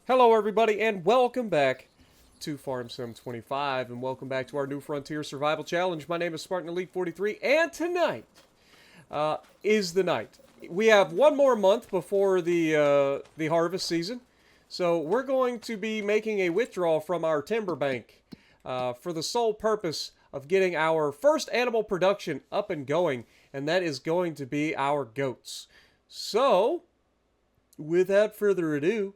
Hello everybody and welcome back to Farm Sim 25 and welcome back to our New Frontier Survival Challenge. My name is Spartan Elite 43 and tonight is the night. We have one more month before the harvest season, so we're going to be making a withdrawal from our timber bank for the sole purpose of getting our first animal production up and going, and that is going to be our goats. So, without further ado,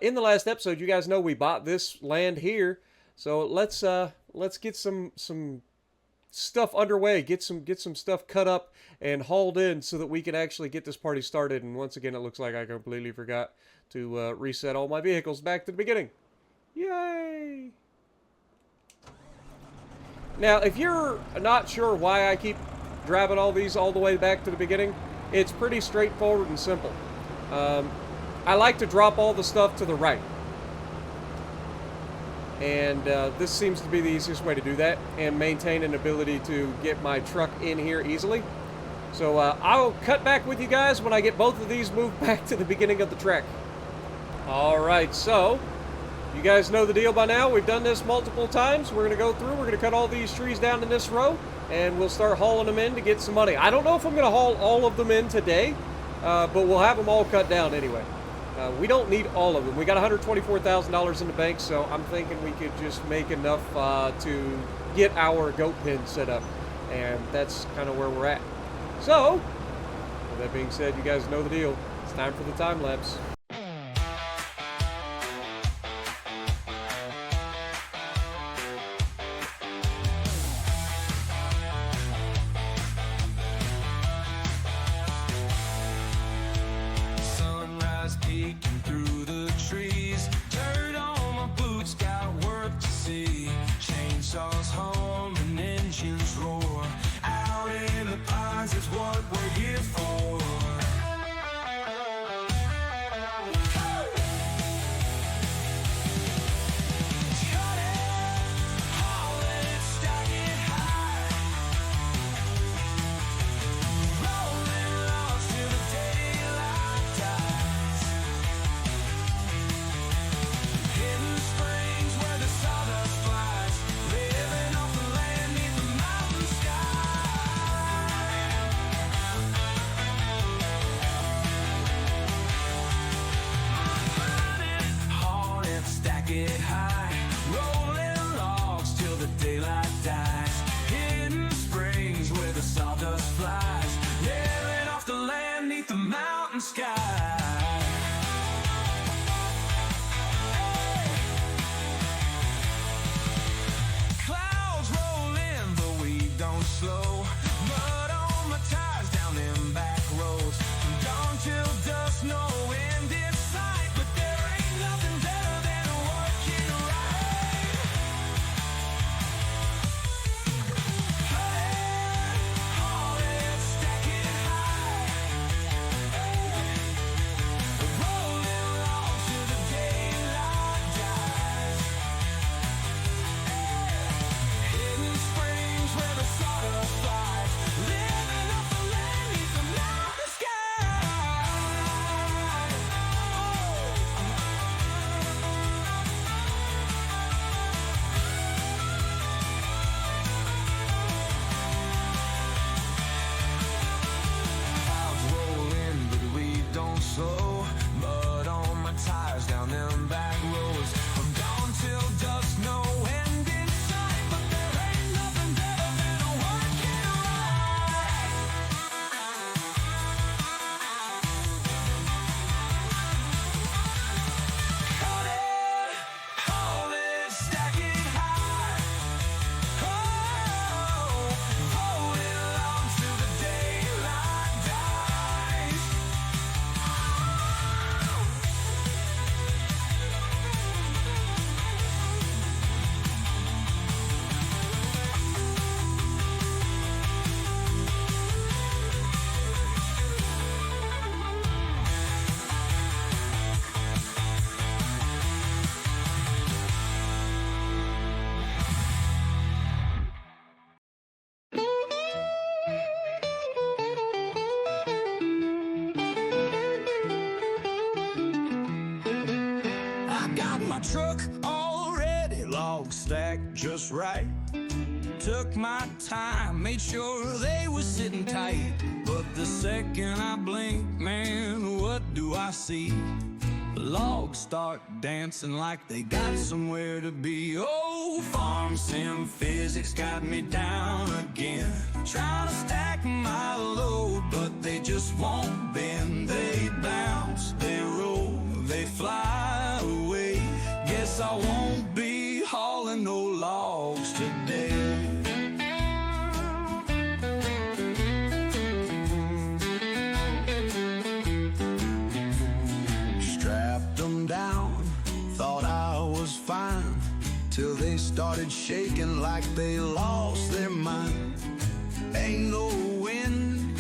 in the last episode, you guys know we bought this land here, so let's get some stuff underway, get some stuff cut up and hauled in so that we can actually get this party started. And once again, it looks like I completely forgot to reset all my vehicles back to the beginning. Yay! Now, if you're not sure why I keep driving all these all the way back to the beginning, it's pretty straightforward and simple. I like to drop all the stuff to the right. And this seems to be the easiest way to do that and maintain an ability to get my truck in here easily. So I'll cut back with you guys when I get both of these moved back to the beginning of the trek. Alright, so you guys know the deal by now. We've done this multiple times. We're going to go through, we're going to cut all these trees down in this row, and we'll start hauling them in to get some money. I don't know if I'm going to haul all of them in today, but we'll have them all cut down anyway. We don't need all of them. We got $124,000 in the bank, so I'm thinking we could just make enough to get our goat pen set up, and that's kind of where we're at. So, with that being said, you guys know the deal. It's time for the time lapse. Peeking through the trees, dirt on my boots, got work to see. Chainsaws hum and engines roar. Out in the pines is what we're here for. Get high, rolling logs till the daylight dies. Hidden springs where the sawdust flies, living off the land neath the mountain sky. Clouds roll in, the weed don't slow. Mud on my tires down them back roads. From dawn till dusk, no end in sight, but there ain't nothing better than working right. Haul it, stack it high. Rolling logs till the daylight dies. Hidden springs where the sawdust flies, living off the land neath the mountain sky. Clouds roll in, but the weed don't slow. Mud on my tires down them back roads. From dawn till dusk, no end in sight, but there ain't nothing better than working right. Cut it, hold it, stack it high. Oh, hold it long till the daylight dies. got my truck already, logs stacked just right. Took my time, made sure they were sitting tight. But the second I blink, man, what do I see? Logs start dancing like they got somewhere to be. Oh, farm sim physics got me down again. Trying to stack my load, but they just won't bend. They bounce, they roll, they fly away. Guess I won't be hauling no logs today. Till they started shaking like they lost their mind. Ain't no wind,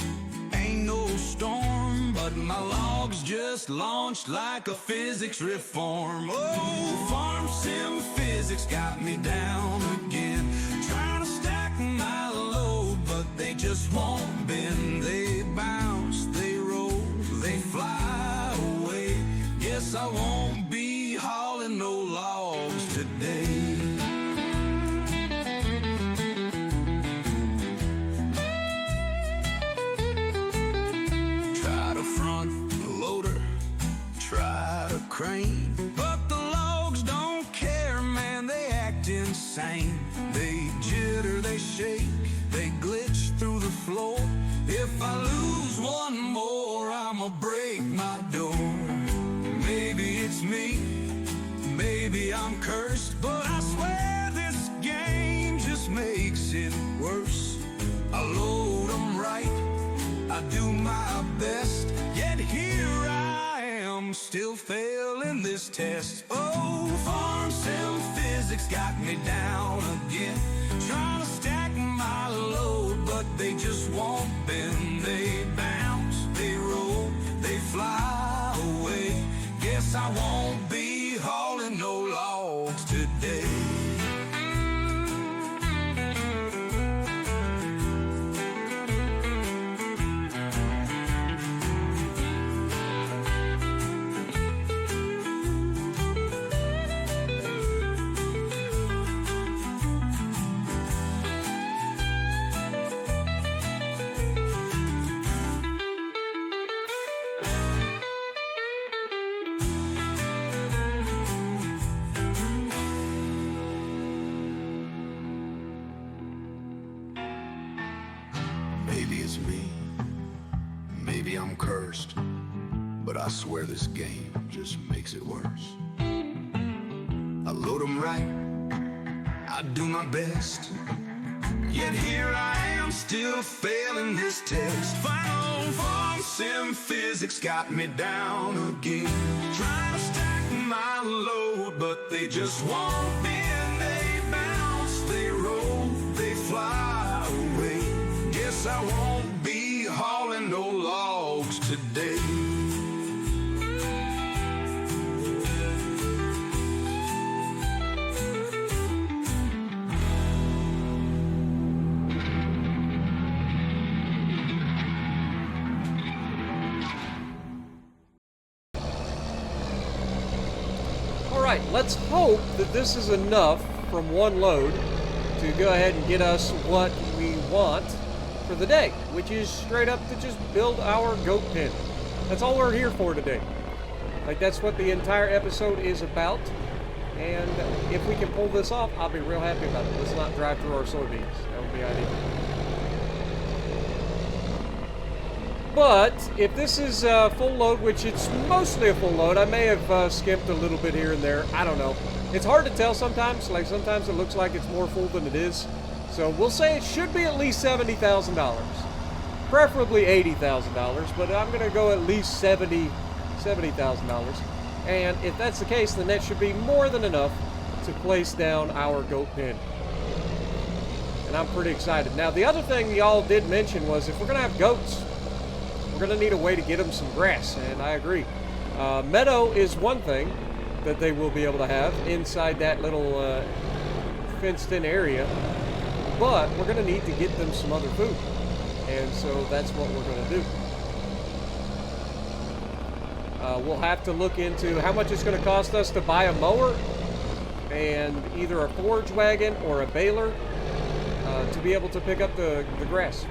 ain't no storm, but my logs just launched like a physics reform. Oh, farm sim physics got me down again. Trying to stack my load, but they just won't bend. They bounce, they roll, they fly away. Guess I won't be hauling no logs today. Try to front the loader, try to crane, but the logs don't care, man, they act insane. They jitter, they shake, they glitch through the floor. If I lose one more, I'ma break my door. Maybe it's me, maybe I'm cursed, but I swear this game just makes it worse. I load 'em right, I do my best, yet here I am, still failing this test. Oh, farm sim physics got me down again. Trying to stack my load, but they just won't bend. They bounce, they roll, they fly away. Guess I won't be hauling no logs today. Maybe it's me, maybe I'm cursed, but I swear this game just makes it worse. I load 'em right, I do my best, yet here I am still failing this test. Final farm sim physics got me down again. Trying to stack my load, but they just won't bend. They bounce, they roll, they fly away. Guess I won't be hauling no logs today. Alright, let's hope that this is enough from one load to go ahead and get us what we want for the day, which is straight up to just build our goat pen. That's all we're here for today. Like, that's what the entire episode is about, and if we can pull this off, I'll be real happy about it. Let's not drive through our soybeans. That would be ideal. But if this is a full load, which it's mostly a full load, I may have skipped a little bit here and there. I don't know. It's hard to tell sometimes. Like, sometimes it looks like it's more full than it is. So we'll say it should be at least $70,000. Preferably $80,000, but I'm going to go at least $70,000. And if that's the case, then that should be more than enough to place down our goat pen. And I'm pretty excited. Now, the other thing y'all did mention was if we're going to have goats, we're going to need a way to get them some grass, and I agree. Meadow is one thing that they will be able to have inside that little fenced-in area, but we're going to need to get them some other food, and so that's what we're going to do. We'll have to look into how much it's going to cost us to buy a mower and either a forage wagon or a baler to be able to pick up the grass.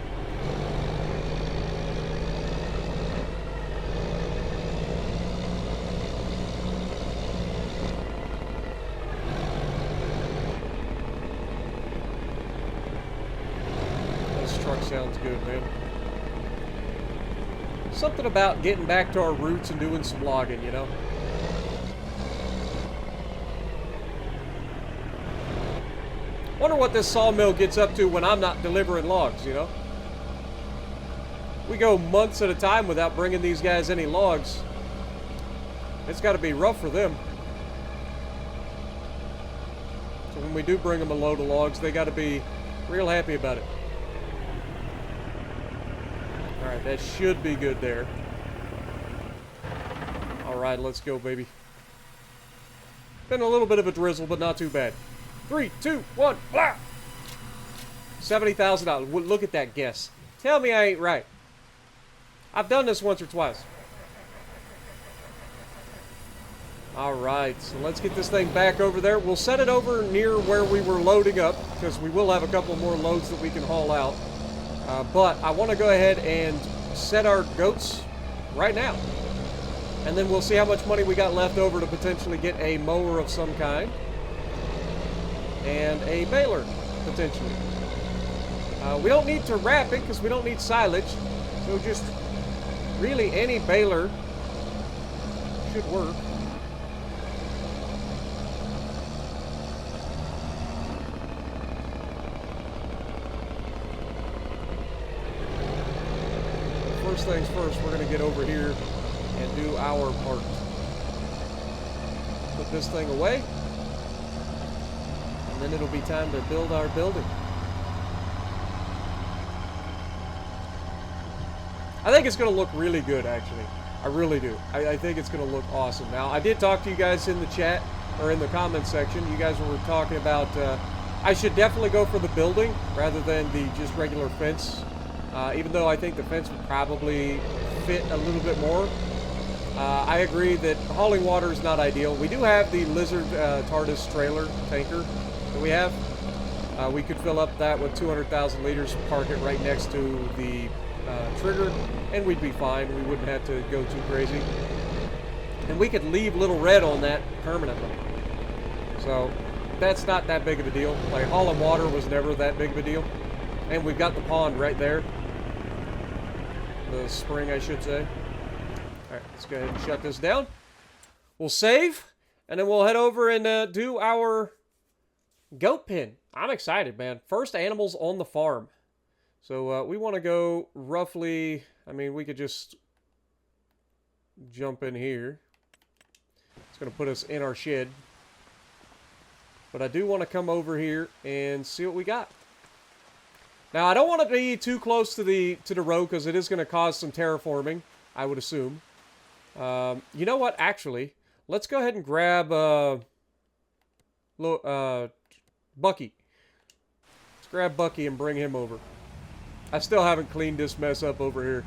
This truck sounds good, man. Something about getting back to our roots and doing some logging, you know? Wonder what this sawmill gets up to when I'm not delivering logs, you know? We go months at a time without bringing these guys any logs. It's got to be rough for them. So when we do bring them a load of logs, they got to be real happy about it. Alright, that should be good there. Alright, let's go, baby. Been a little bit of a drizzle, but not too bad. 3, 2, 1, blah! $70,000. Look at that guess. Tell me I ain't right. I've done this once or twice. Alright, so let's get this thing back over there. We'll set it over near where we were loading up, because we will have a couple more loads that we can haul out. But I want to go ahead and set our goats right now. And then we'll see how much money we got left over to potentially get a mower of some kind. And a baler, potentially. We don't need to wrap it because we don't need silage. So just really any baler should work. First things first, we're going to get over here and do our part. Put this thing away. And then it'll be time to build our building. I think it's going to look really good, actually. I really do. I think it's going to look awesome. Now, I did talk to you guys in the chat, or in the comments section. You guys were talking about, I should definitely go for the building rather than the just regular fence. Even though I think the fence would probably fit a little bit more. I agree that hauling water is not ideal. We do have the Lizard TARDIS trailer tanker that we have. We could fill up that with 200,000 liters, park it right next to the trigger, and we'd be fine. We wouldn't have to go too crazy. And we could leave Little Red on that permanently. So that's not that big of a deal. Like, hauling water was never that big of a deal. And we've got the pond right there. The spring, I should say. Alright, let's go ahead and shut this down. We'll save, and then we'll head over and do our goat pen. I'm excited, man. First animals on the farm. So we want to go roughly, I mean, we could just jump in here. It's going to put us in our shed. But I do want to come over here and see what we got. Now, I don't want to be too close to the road because it is going to cause some terraforming, I would assume. You know what? Actually, let's go ahead and grab Bucky. Let's grab Bucky and bring him over. I still haven't cleaned this mess up over here.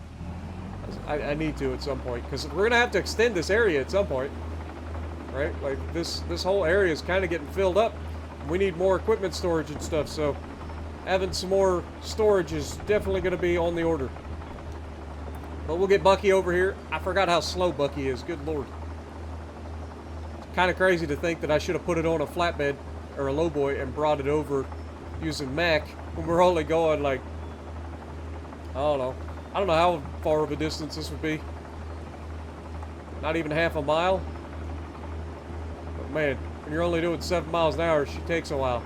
I need to at some point because we're going to have to extend this area at some point. Right? Like, this whole area is kind of getting filled up. We need more equipment storage and stuff, so having some more storage is definitely going to be on the order. But we'll get Bucky over here. I forgot how slow Bucky is. Good lord. It's kind of crazy to think that I should have put it on a flatbed or a lowboy and brought it over using Mac when we're only going like, I don't know. I don't know how far of a distance this would be. Not even half a mile. But man, when you're only doing 7 miles an hour, she takes a while.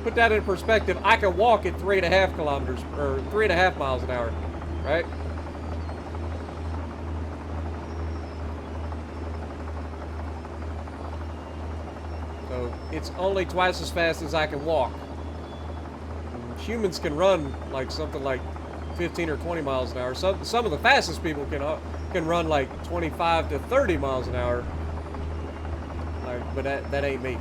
Put that in perspective, I can walk at 3.5 kilometers, or 3.5 miles an hour, right? So, it's only twice as fast as I can walk. And humans can run like something like 15 or 20 miles an hour. Some of the fastest people can run like 25 to 30 miles an hour. Like, but that ain't me.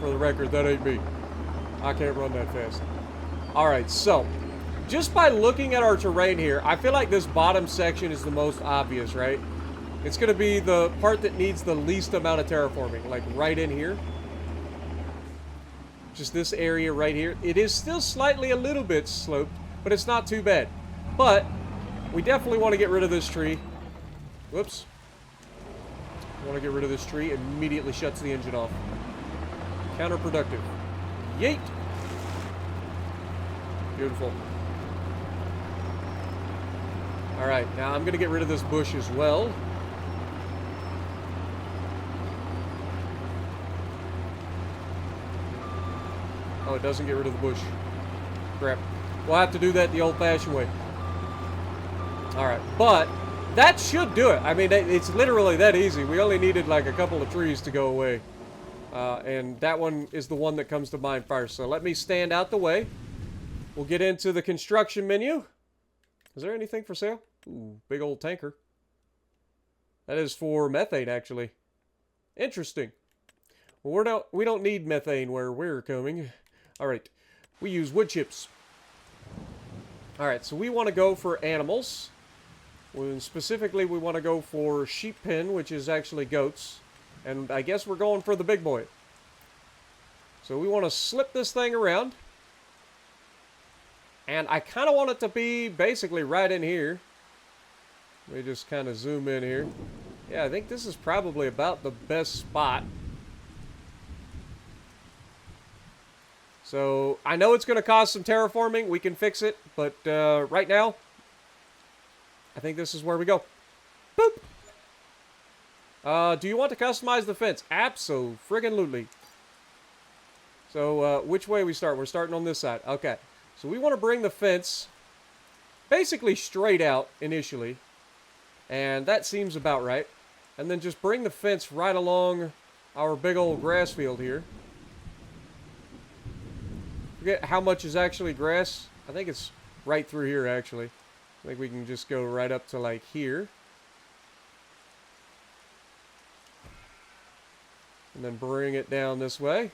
For the record, that ain't me. I can't run that fast. Alright, so just by looking at our terrain here, I feel like this bottom section is the most obvious, right? It's going to be the part that needs the least amount of terraforming, like right in here. Just this area right here. It is still slightly a little bit sloped, but it's not too bad. But we definitely want to get rid of this tree. Whoops. Want to get rid of this tree. Immediately shuts the engine off. Counterproductive. Yeet. Beautiful. Alright, now I'm going to get rid of this bush as well. Oh, it doesn't get rid of the bush. Crap. We'll have to do that the old-fashioned way. Alright, but that should do it. I mean, it's literally that easy. We only needed like a couple of trees to go away. And that one is the one that comes to mind first. So let me stand out the way. We'll get into the construction menu. Is there anything for sale? Ooh, big old tanker. That is for methane, actually. Interesting. Well, we don't need methane where we're coming. Alright, we use wood chips. Alright, so we want to go for animals. Specifically, we want to go for sheep pen, which is actually goats. And I guess we're going for the big boy. So we want to slip this thing around. And I kind of want it to be basically right in here. Let me just kind of zoom in here. Yeah, I think this is probably about the best spot. So, I know it's going to cause some terraforming. We can fix it. But right now, I think this is where we go. Boop! Do you want to customize the fence? Abso-friggin-lutely. So, which way we start? We're starting on this side. Okay. So, we want to bring the fence basically straight out initially. And that seems about right. And then just bring the fence right along our big old grass field here. Forget how much is actually grass. I think it's right through here, actually. I think we can just go right up to, like, here. And then bring it down this way.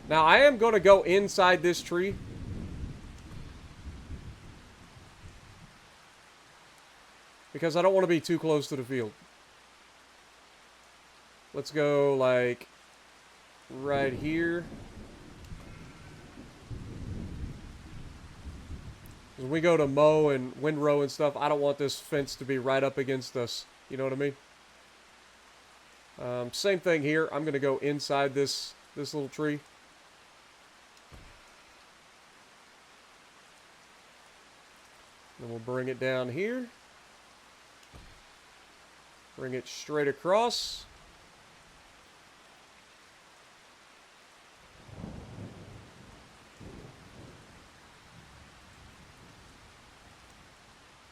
Now, I am going to go inside this tree. Because I don't want to be too close to the field. Let's go, like, right here. As we go to mow and windrow and stuff, I don't want this fence to be right up against us. You know what I mean? Same thing here. I'm going to go inside this little tree. Then we'll bring it down here. Bring it straight across.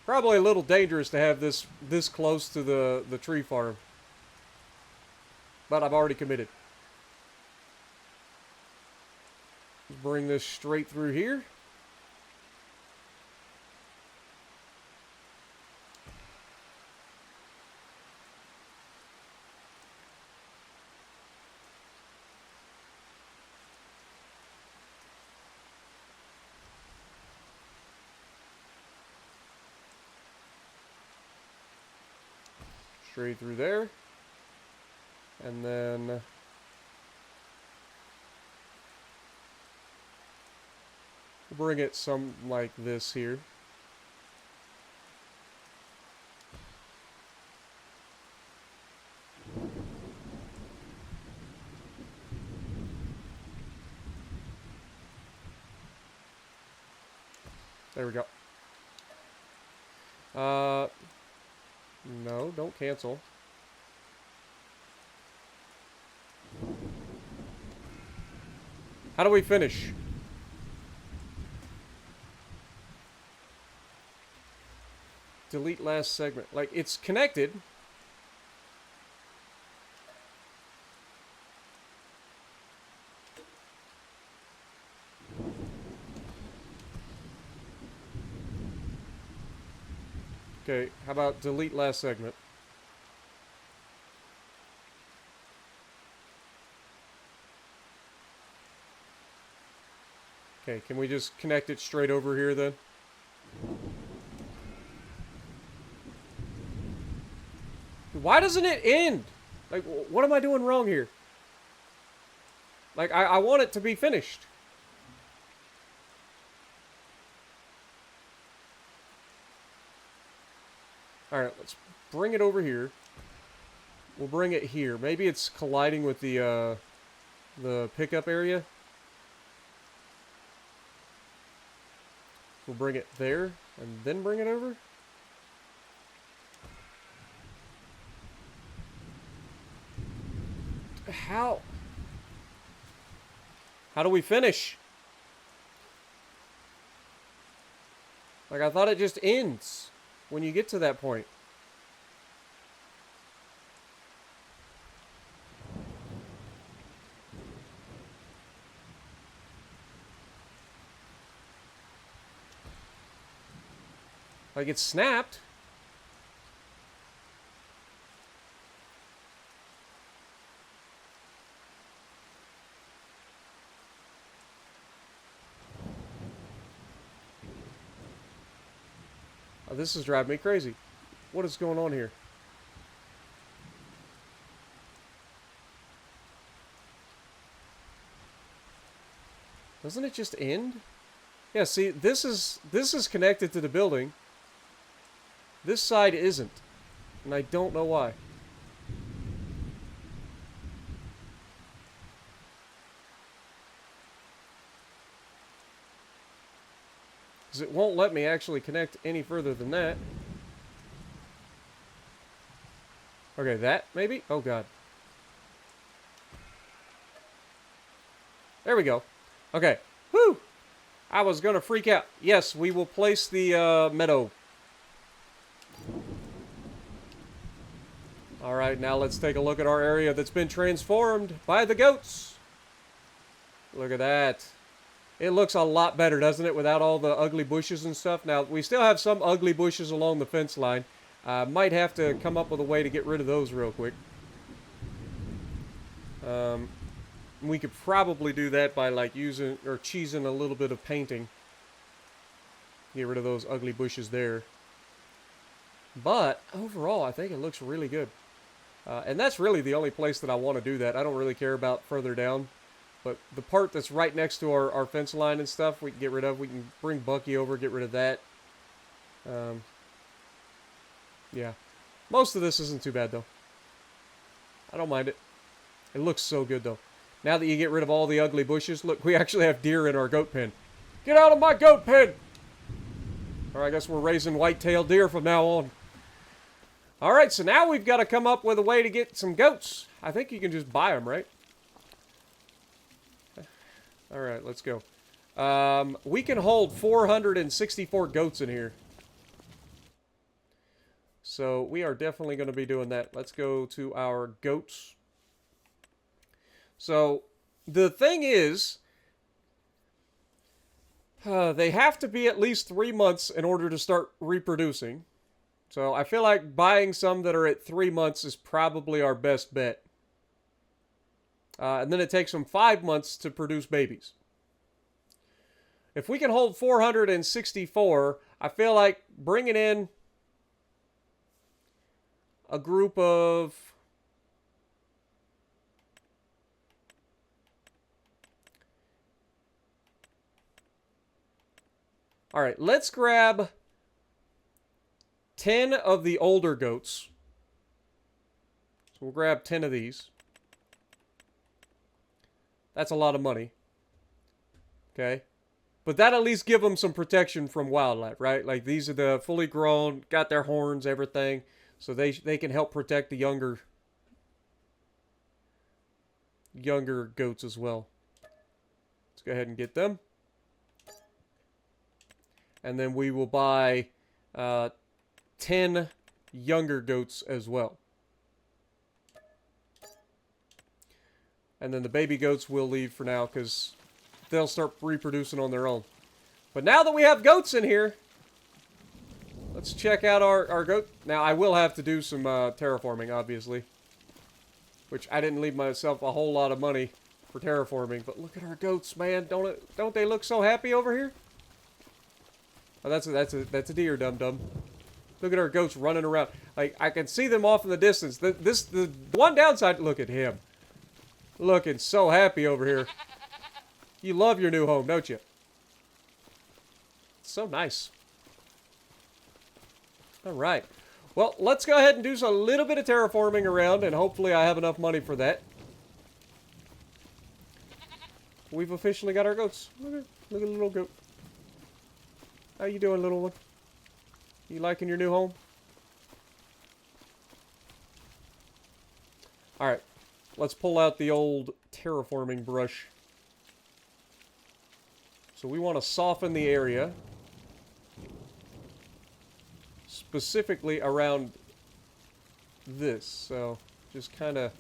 Probably a little dangerous to have this close to the tree farm. But I've already committed. Let's bring this straight through here. Straight through there. And then we'll bring it some like this here. There we go. No, don't cancel. How do we finish? Delete last segment. Like, it's connected. Okay, how about delete last segment? Okay, can we just connect it straight over here then? Why doesn't it end? Like, what am I doing wrong here? Like, I want it to be finished. Alright, let's bring it over here. We'll bring it here. Maybe it's colliding with the pickup area. We'll bring it there, and then bring it over. How do we finish? Like, I thought it just ends when you get to that point. Like, it snapped. Oh, this is driving me crazy. What is going on here? Doesn't it just end? Yeah, see, this is connected to the building. This side isn't. And I don't know why. Because it won't let me actually connect any further than that. Okay, that maybe? Oh, God. There we go. Okay. Whew! I was going to freak out. Yes, we will place the meadow. Alright, now let's take a look at our area that's been transformed by the goats. Look at that. It looks a lot better, doesn't it, without all the ugly bushes and stuff? Now, we still have some ugly bushes along the fence line. Might have to come up with a way to get rid of those real quick. We could probably do that by, like, using or cheesing a little bit of painting. Get rid of those ugly bushes there. But, overall, I think it looks really good. And that's really the only place that I want to do that. I don't really care about further down. But the part that's right next to our fence line and stuff, we can get rid of. We can bring Bucky over, get rid of that. Yeah. Most of this isn't too bad, though. I don't mind it. It looks so good, though. Now that you get rid of all the ugly bushes, look, we actually have deer in our goat pen. Get out of my goat pen! Or I guess we're raising white-tailed deer from now on. Alright, so now we've got to come up with a way to get some goats. I think you can just buy them, right? Alright, let's go. We can hold 464 goats in here. So we are definitely going to be doing that. Let's go to our goats. So the thing is, they have to be at least 3 months in order to start reproducing. So I feel like buying some that are at 3 months is probably our best bet. And then it takes them 5 months to produce babies. If we can hold 464, I feel like bringing in a group of... Alright, let's grab 10 of the older goats. So we'll grab 10 of these. That's a lot of money. Okay. But that at least give them some protection from wildlife, right? Like, these are the fully grown, got their horns, everything. So they can help protect the younger goats as well. Let's go ahead and get them. And then we will buy 10 younger goats as well. And then the baby goats will leave for now because they'll start reproducing on their own. But now that we have goats in here, let's check out our goat. Now, I will have to do some terraforming, obviously. Which I didn't leave myself a whole lot of money for terraforming. But look at our goats, man. Don't they look so happy over here? Oh, that's a deer, dum-dum. Look at our goats running around. Like, I can see them off in the distance. The one downside, look at him. Looking so happy over here. You love your new home, don't you? It's so nice. All right. Well, let's go ahead and do a little bit of terraforming around, and hopefully I have enough money for that. We've officially got our goats. Look at the little goat. How you doing, little one? You liking your new home? All right. Let's pull out the old terraforming brush. So we want to soften the area. Specifically around this. So just kind of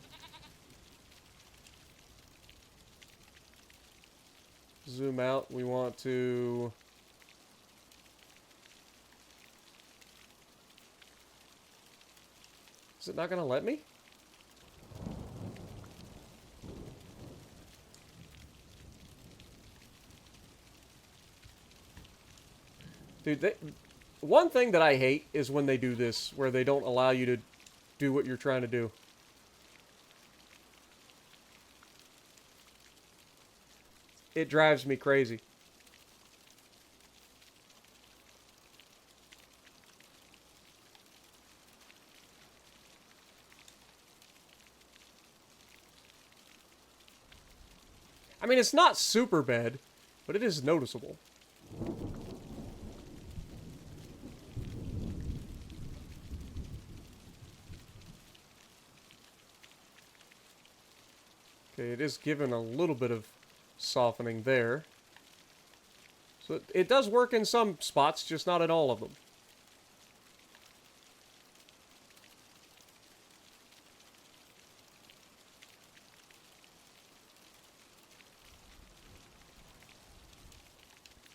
zoom out. We want to... Is it not going to let me? Dude, one thing that I hate is when they do this, where they don't allow you to do what you're trying to do. It drives me crazy. I mean, it's not super bad, but it is noticeable. Okay, it is given a little bit of softening there. So it does work in some spots, just not in all of them.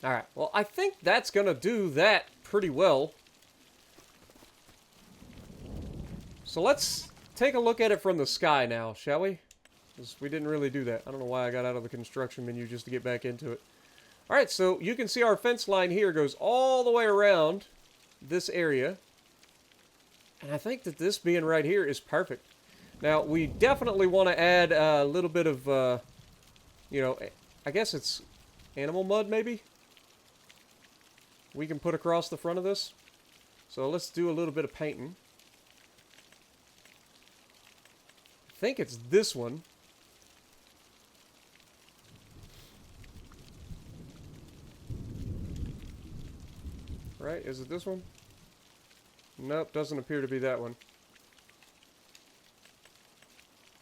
Alright, well, I think that's going to do that pretty well. So let's take a look at it from the sky now, shall we? Because we didn't really do that. I don't know why I got out of the construction menu just to get back into it. Alright, so you can see our fence line here goes all the way around this area. And I think that this being right here is perfect. Now, we definitely want to add a little bit of, you know, I guess it's animal mud, maybe? We can put across the front of this. So let's do a little bit of painting. I think it's this one. Right? Is it this one? Nope, doesn't appear to be that one.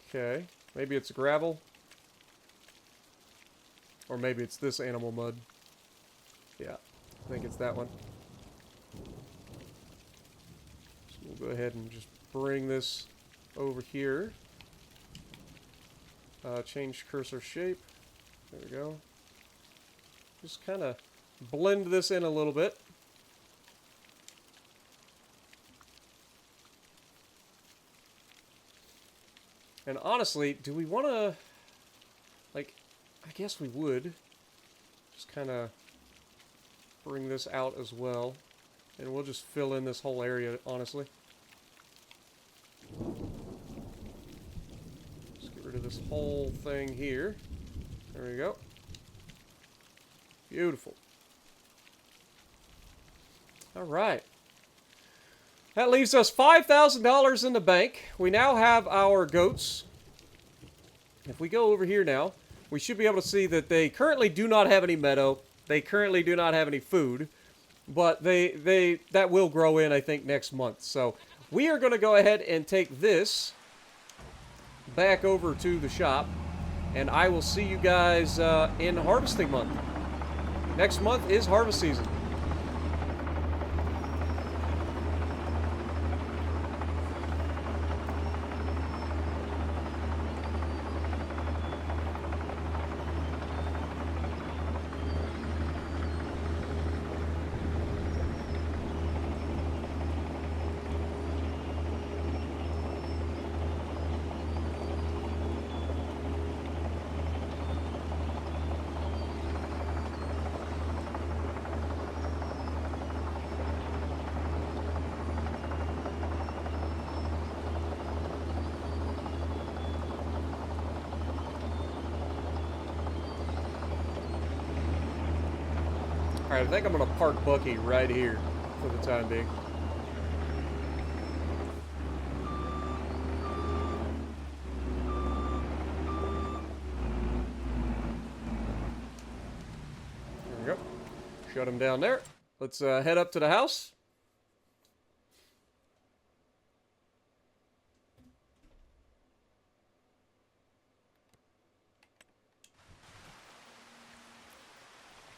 Okay. Maybe it's gravel. Or maybe it's this animal mud. Yeah, I think it's that one. So we'll go ahead and just bring this over here. Change cursor shape. There we go. Just kind of blend this in a little bit. And honestly, do we want to, like, I guess we would just kind of bring this out as well. And we'll just fill in this whole area, honestly. Just get rid of this whole thing here. There we go. Beautiful. All right. That leaves us $5,000 in the bank. We now have our goats. If we go over here now, we should be able to see that they currently do not have any meadow. They currently do not have any food. But that will grow in, I think, next month. So we are going to go ahead and take this back over to the shop. And I will see you guys in harvesting month. Next month is harvest season. Alright, I think I'm going to park Bucky right here for the time being. There we go. Shut him down there. Let's head up to the house.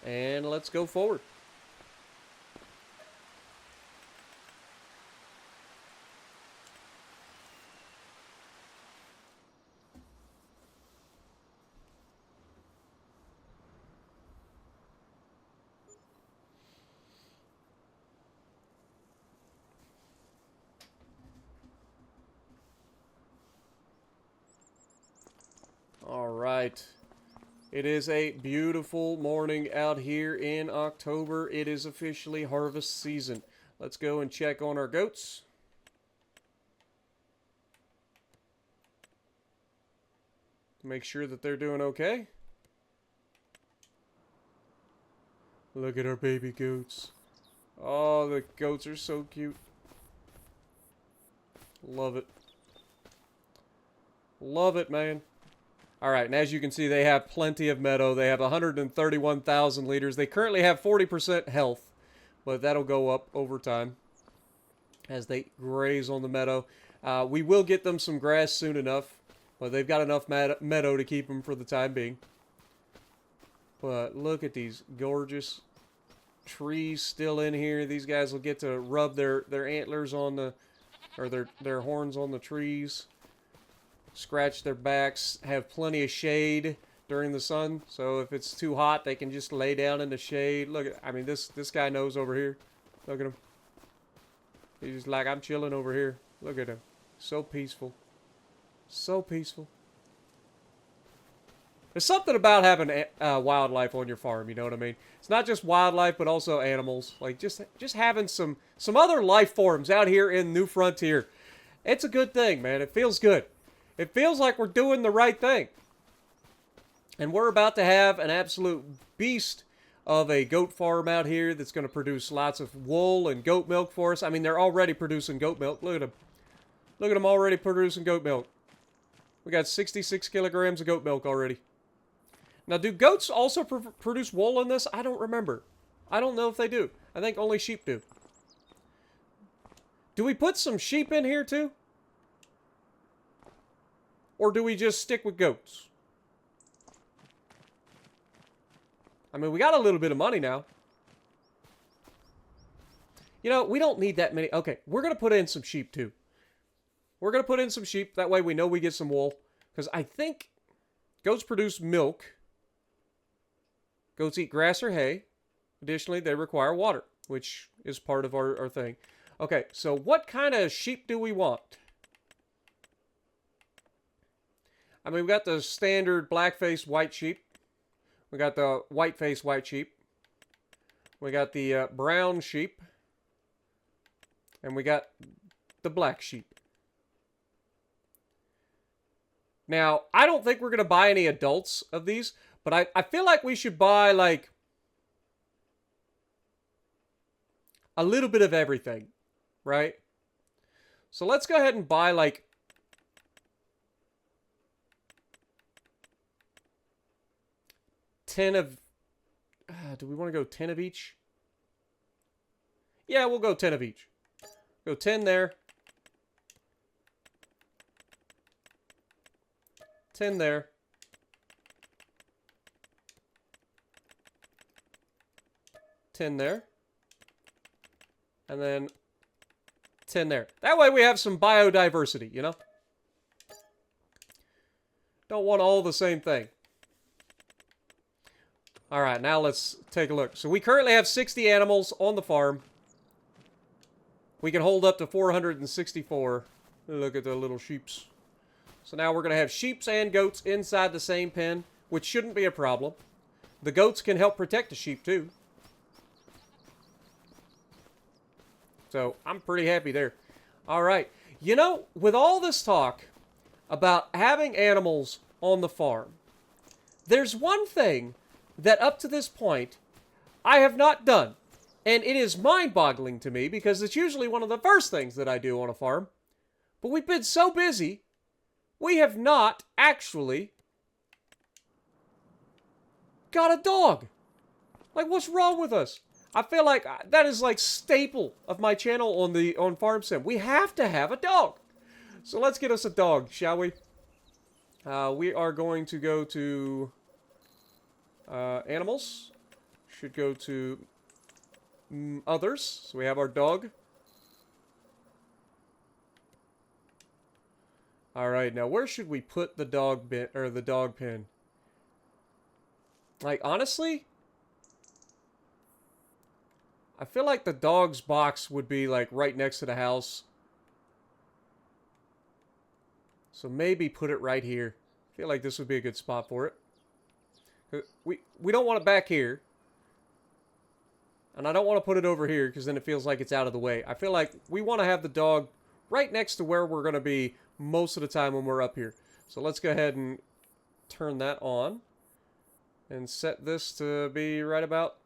And let's go forward. All right. It is a beautiful morning out here in October. It is officially harvest season. Let's go and check on our goats. Make sure that they're doing okay. Look at our baby goats. Oh, the goats are so cute. Love it. Love it, man. Alright, and as you can see, they have plenty of meadow. They have 131,000 liters. They currently have 40% health, but that'll go up over time as they graze on the meadow. We will get them some grass soon enough, but they've got enough meadow to keep them for the time being. But look at these gorgeous trees still in here. These guys will get to rub their antlers on the, or their horns on the trees. Scratch their backs, have plenty of shade during the sun. So if it's too hot, they can just lay down in the shade. Look at, I mean, this guy knows over here. Look at him. He's like, I'm chilling over here. Look at him. So peaceful. So peaceful. There's something about having wildlife on your farm, you know what I mean? It's not just wildlife, but also animals. Like, just having some other life forms out here in New Frontier. It's a good thing, man. It feels good. It feels like we're doing the right thing. And we're about to have an absolute beast of a goat farm out here that's going to produce lots of wool and goat milk for us. I mean, they're already producing goat milk. Look at them. Look at them already producing goat milk. We got 66 kilograms of goat milk already. Now, do goats also produce wool in this? I don't remember. I don't know if they do. I think only sheep do. Do we put some sheep in here too? Or do we just stick with goats? I mean, we got a little bit of money now. You know, we don't need that many. Okay, we're going to put in some sheep too. We're going to put in some sheep. That way we know we get some wool. Because I think goats produce milk. Goats eat grass or hay. Additionally, they require water, which is part of our thing. Okay, so what kind of sheep do we want? I mean, we got the standard black-faced white sheep. We got the white-faced white sheep. We got the brown sheep. And we got the black sheep. Now, I don't think we're going to buy any adults of these, but I feel like we should buy, like, a little bit of everything, right? So let's go ahead and buy, like, do we want to go 10 of each? Yeah, we'll go 10 of each. Go 10 there. 10 there. 10 there. And then 10 there. That way we have some biodiversity, you know? Don't want all the same thing. All right, now let's take a look. So we currently have 60 animals on the farm. We can hold up to 464. Look at the little sheeps. So now we're going to have sheeps and goats inside the same pen, which shouldn't be a problem. The goats can help protect the sheep too. So I'm pretty happy there. All right. You know, with all this talk about having animals on the farm, there's one thing that up to this point, I have not done. And it is mind-boggling to me because it's usually one of the first things that I do on a farm. But we've been so busy, we have not actually got a dog. Like, what's wrong with us? I feel like that is like staple of my channel on Farm Sim. We have to have a dog. So let's get us a dog, shall we? We are going to go to animals. Should go to others. So we have our dog. All right, now where should we put the dog bin or the dog pen? Like, honestly, I feel like the dog's box would be like right next to the house. So maybe put it right here. I feel like this would be a good spot for it. We don't want it back here. And I don't want to put it over here because then it feels like it's out of the way. I feel like we want to have the dog right next to where we're going to be most of the time when we're up here. So let's go ahead and turn that on. And set this to be right about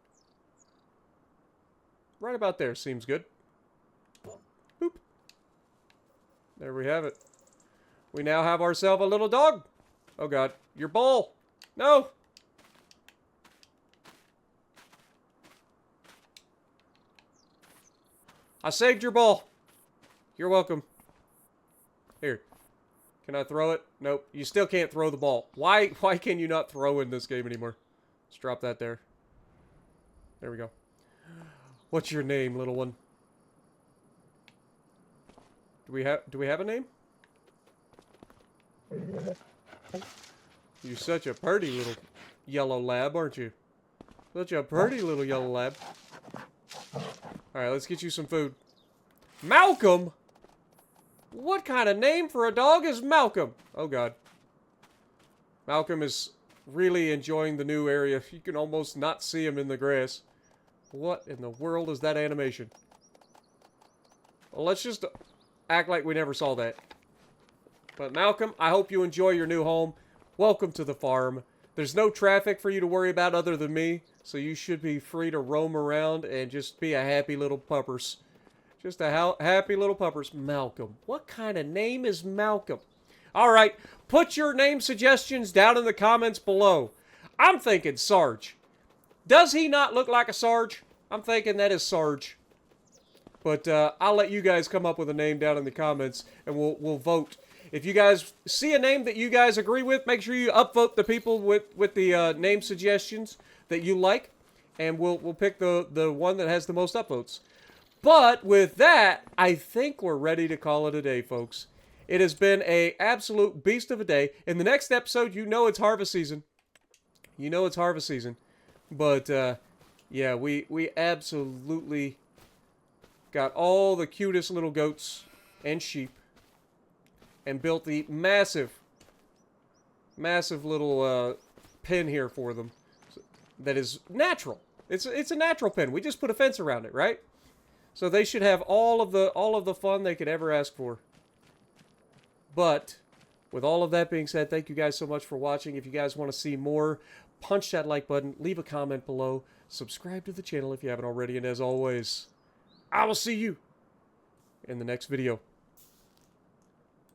there. Seems good. Boop. There we have it. We now have ourselves a little dog. Oh god. Your ball. No. I saved your ball. You're welcome. Here. Can I throw it? Nope. You still can't throw the ball. Why can you not throw in this game anymore? Let's drop that there. There we go. What's your name, little one? Do we have a name? You're such a pretty little yellow lab, aren't you? Such a pretty little yellow lab. Alright, let's get you some food. Malcolm? What kind of name for a dog is Malcolm? Oh god. Malcolm is really enjoying the new area. You can almost not see him in the grass. What in the world is that animation? Well, let's just act like we never saw that. But Malcolm, I hope you enjoy your new home. Welcome to the farm. There's no traffic for you to worry about other than me, so you should be free to roam around and just be a happy little puppers. Just a happy little puppers. Malcolm. What kind of name is Malcolm? Alright, put your name suggestions down in the comments below. I'm thinking Sarge. Does he not look like a Sarge? I'm thinking that is Sarge. But I'll let you guys come up with a name down in the comments, and we'll vote. If you guys see a name that you guys agree with, make sure you upvote the people with the name suggestions that you like, and we'll pick the one that has the most upvotes. But with that, I think we're ready to call it a day, folks. It has been an absolute beast of a day. In the next episode, you know it's harvest season. You know it's harvest season. But, yeah, we absolutely got all the cutest little goats and sheep. And built the massive little pen here for them. That is natural. It's a natural pen. We just put a fence around it, right? So they should have all of the fun they could ever ask for. But with all of that being said, thank you guys so much for watching. If you guys want to see more, punch that like button, leave a comment below, subscribe to the channel if you haven't already, and as always, I will see you in the next video.